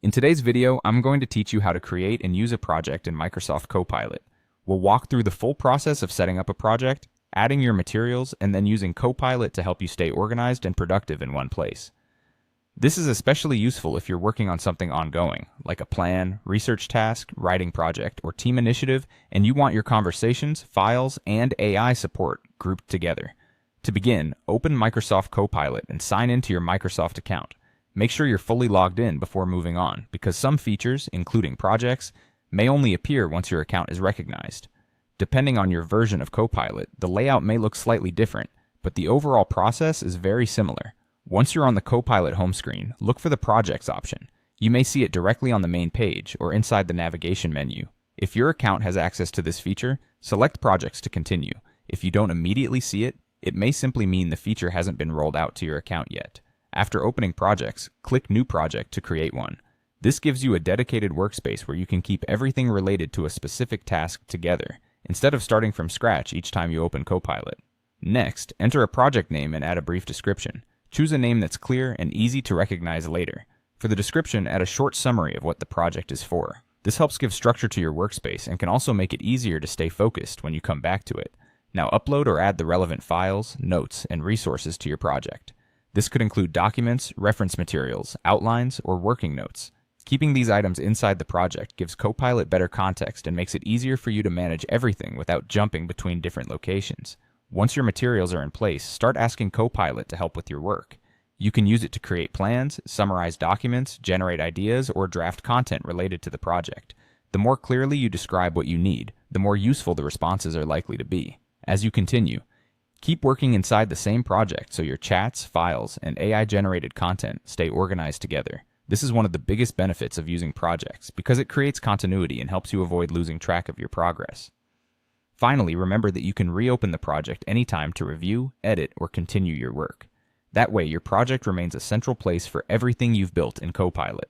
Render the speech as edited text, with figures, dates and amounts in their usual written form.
In today's video, I'm going to teach you how to create and use a project in Microsoft Copilot. We'll walk through the full process of setting up a project, adding your materials, and then using Copilot to help you stay organized and productive in one place. This is especially useful if you're working on something ongoing, like a plan, research task, writing project, or team initiative, and you want your conversations, files, and AI support grouped together. To begin, open Microsoft Copilot and sign into your Microsoft account. Make sure you're fully logged in before moving on, because some features, including projects, may only appear once your account is recognized. Depending on your version of Copilot, the layout may look slightly different, but the overall process is very similar. Once you're on the Copilot home screen, look for the Projects option. You may see it directly on the main page or inside the navigation menu. If your account has access to this feature, select Projects to continue. If you don't immediately see it, it may simply mean the feature hasn't been rolled out to your account yet. After opening Projects, click New Project to create one. This gives you a dedicated workspace where you can keep everything related to a specific task together, instead of starting from scratch each time you open Copilot. Next, enter a project name and add a brief description. Choose a name that's clear and easy to recognize later. For the description, add a short summary of what the project is for. This helps give structure to your workspace and can also make it easier to stay focused when you come back to it. Now upload or add the relevant files, notes, and resources to your project. This could include documents, reference materials, outlines, or working notes. Keeping these items inside the project gives Copilot better context and makes it easier for you to manage everything without jumping between different locations. Once your materials are in place, start asking Copilot to help with your work. You can use it to create plans, summarize documents, generate ideas, or draft content related to the project. The more clearly you describe what you need, the more useful the responses are likely to be. As you continue, keep working inside the same project so your chats, files, and AI-generated content stay organized together. This is one of the biggest benefits of using projects because it creates continuity and helps you avoid losing track of your progress. Finally, remember that you can reopen the project anytime to review, edit, or continue your work. That way, your project remains a central place for everything you've built in Copilot.